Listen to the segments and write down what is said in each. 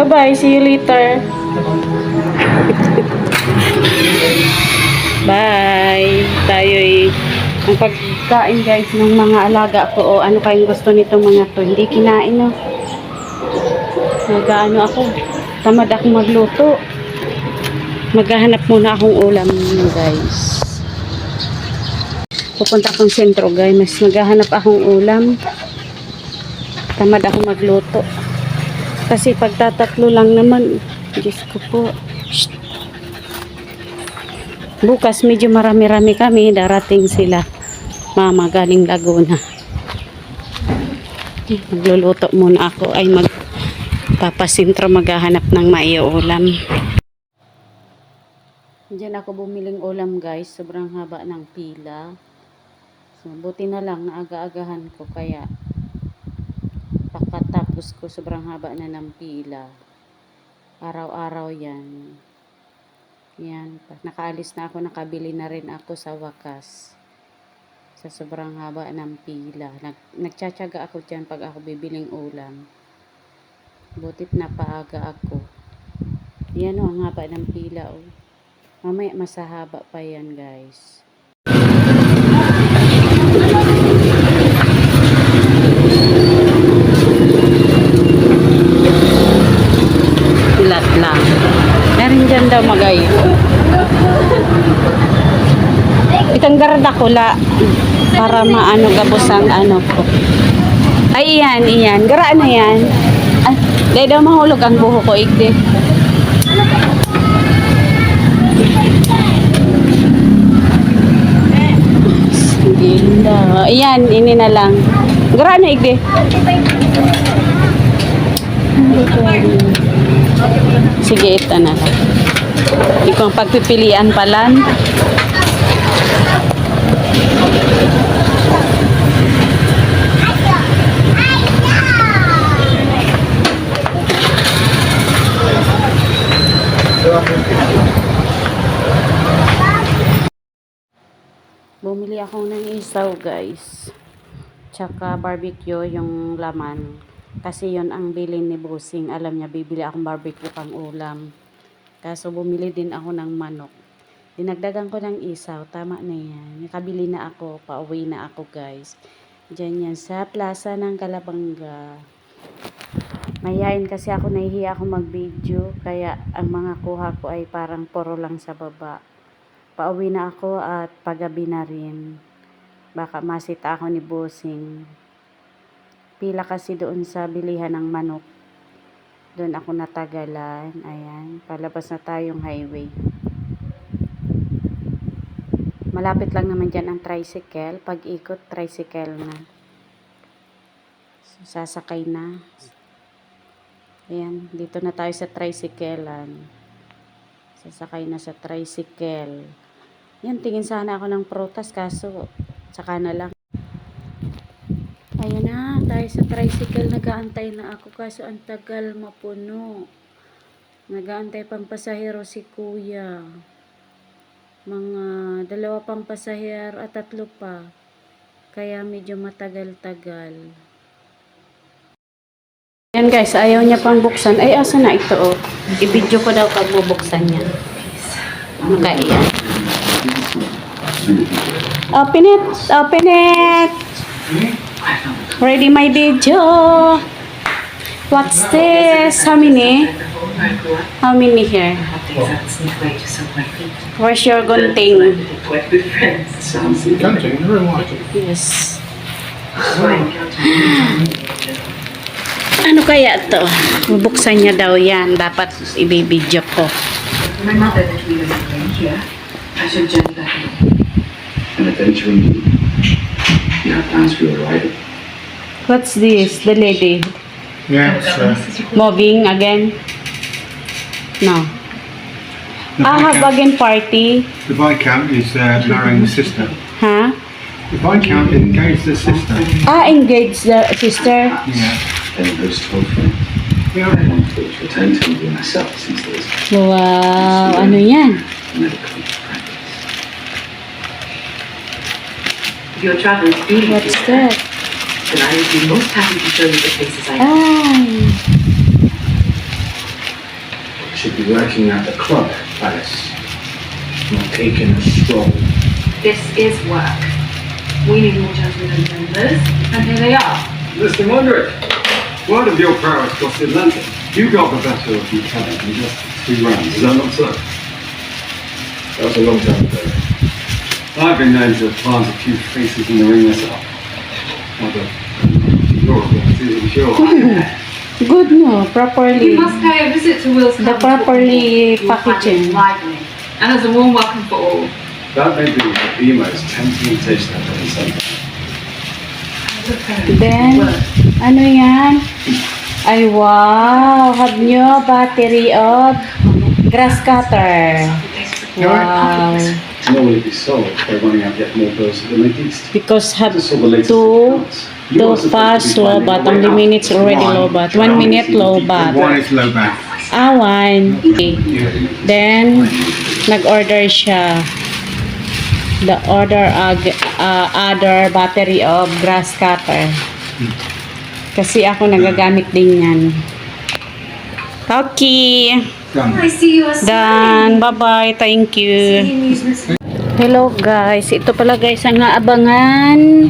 Bye-bye. See you later. Bye. Tayo'y ang pagkain guys ng mga alaga ko. O ano kayong gusto nito mga to? Hindi kinain no. Nag-ano ako. Tamad akong magluto. Maghahanap muna akong ulam guys. Pupunta akong sentro guys. Mas maghahanap akong ulam. Tamad akong magluto. Kasi pagtatatlo lang naman. Diyos ko po. Shh. Bukas medyo marami-rami kami. Darating sila. Mama galing Laguna. Magluluto muna ako. Ay magpapasintro maghahanap ng maiulam. Diyan ako bumiling ulam guys. Sobrang haba ng pila. So, buti na lang naaga-agahan ko. Kaya pagkatapos ko sobrang haba na ng pila. Araw-araw yan. Yan. Nakaalis na ako. Nakabili na rin ako sa wakas. Sa sobrang haba ng pila. Nagtsatsaga ako dyan pag ako bibiling ulam. Butit na paaga ako. Yan o. Ang haba ng pila o. Mamaya masahaba pa yan guys. Ilat lang. Meron dyan daw magay. Itanggarad ako la. Para maano gabos ang ano ko. Ay iyan. Garaan na yan. Ay, dahil daw mahulog ang buho ko. Igde. Ganda. Ayan, ini na lang. Gara na igde. Sige, ito na lang. Ikaw ang pagpipilian palan. Bumili ako ng isaw guys. Tsaka barbecue yung laman. Kasi yon ang bilin ni Bossing. Alam niya bibili akong barbecue pang ulam. Kaso bumili din ako ng manok. Dinagdagan ko ng isaw. Tama na yan. Nakabili na ako. Pauwi na ako guys. Diyan yan sa plaza ng Calabanga. Mayayain kasi ako. Nahihiya ako mag-video. Kaya ang mga kuha ko ay parang puro lang sa baba. Pauwi na ako at paggabi na rin. Baka masita ako ni Bossing. Pila kasi doon sa bilihan ng manok. Doon ako natagalan. Ayan. Palabas na tayong highway. Malapit lang naman dyan ang tricycle. Pag ikot, tricycle na. So, sasakay na. Ayan. Dito na tayo sa tricyclean. Sasakay na sa tricycle. Yan, tingin sana ako ng prutas kaso saka na lang. Ayun na, tayo sa tricycle. Nagaantay na ako kaso ang tagal mapuno. Nagaantay pang pasahero si kuya. Mga 2 pang pasahero at 3 pa. Kaya medyo matagal-tagal. Yan guys, ayaw niya pang buksan. Ay, asa na ito oh. I-video ko daw pag bubuksan niya. Makaiyan. Open it! Open it! Ready my video! What's this? How many? How many here? Where's your gunting? Gunting? I don't like it. Yes. Ano kaya to? Bubuksan niya daw yan. Dapat i-video ko. My mother that we were living here. I should journey back alone. And eventually, you have plans for your arrival. What's this? The lady Yeah, moving again? No. Have again party. the Viscount is marrying the sister. Huh? The Viscount engaged the sister. Engage the sister. Yeah. And host told me Yeah. I want to return to India myself since there is Wow, ano yan? medical practice. If you're traveling freely, What's that? then I would be most happy to show you the places I know. Ay. should be working at the club, Alice. Not taking a stroll. This is work. We need more gentlemen members, and here they are. Mr. Mondrick, word of your prowess across the Atlantic. You got the better of Buchanan in just 2 rounds, is that not so? That was a long time ago. I've been known to plant a few faces in the ring myself. Although, you're a bit too sure. Good no, properly. You must pay a visit to Will's The Cabin properly You'll find it packaging. lively, and there's a warm welcome for all. That may be the most tempting taste I've ever seen. Then, ano yan? Ay, wow! Have nyo battery of grass cutter. Wow! Nor will it be solved by running out yet more bills at the Lake East. Because have Just saw the latest to accounts. You do are supposed to fast be low finding bat. a way Only out. minutes already low bat. 1 minute low bat. is low back. One. Okay. Then, nag-order siya. The order other battery of grass cutter. Kasi ako nagagamit din yan. Okay. I see you are Done. Bye-bye. Thank you. Hello guys. Ito pala guys ang naabangan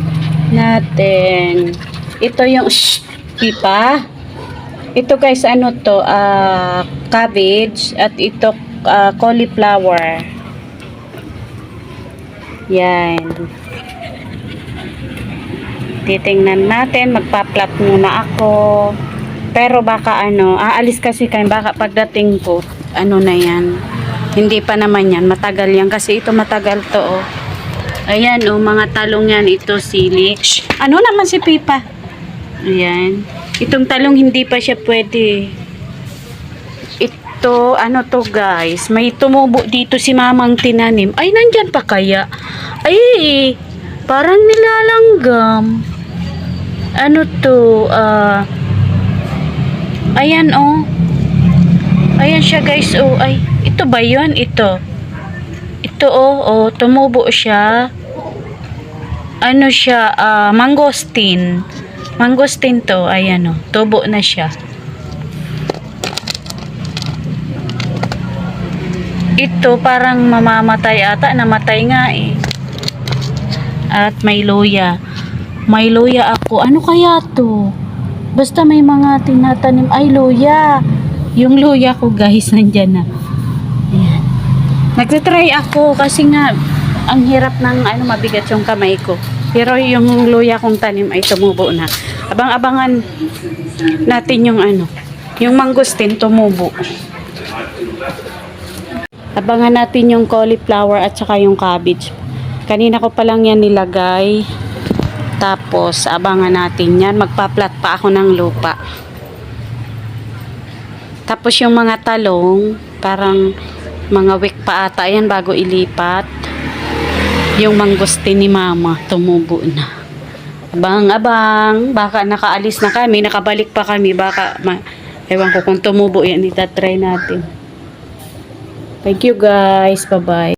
natin. Ito yung pipa. Ito guys ano to? Cabbage at ito cauliflower. Yan. Titingnan natin. Magpa-plot muna ako. Pero baka aalis kasi kayo. Baka pagdating ko, na yan. Hindi pa naman yan. Matagal yan. Kasi ito matagal to, oh. Ayan, oh. Mga talong yan. Ito, sili. Ano naman si Pipa? Ayan. Itong talong hindi pa siya pwede. Ito, to guys. May tumubo dito si mamang tinanim. Ay, nandyan pa kaya? Ay, parang nilalanggam. Ano to? Ayan, oh. Ayan siya, guys, oh. Ay, ito ba yun? Ito. Ito, oh. Tumubo siya. Ano siya? Mangosteen. Mangosteen to. Ayan, oh. Tubo na siya. Ito, parang mamamatay ata. Namatay nga, eh. At may luya. May luya ako. Ano kaya to? Basta may mga tinatanim. Ay, luya. Yung luya ko, guys, nandyan na. Ayan. Nagtatry ako kasi nga, ang hirap ng mabigat yung kamay ko. Pero yung luya kong tanim ay tumubo na. Abang-abangan natin yung yung mangosteen tumubo. Abangan natin yung cauliflower at saka yung cabbage. Kanina ko pa lang yan nilagay. Tapos, abangan natin yan. Magpa-plat pa ako ng lupa. Tapos, yung mga talong, parang mga week pa ata yan bago ilipat. Yung mangosteen ni mama, tumubo na. Abang-abang. Baka nakaalis na kami, nakabalik pa kami. Baka, ewan ko kung tumubo yan, itatry natin. Thank you guys. Bye-bye.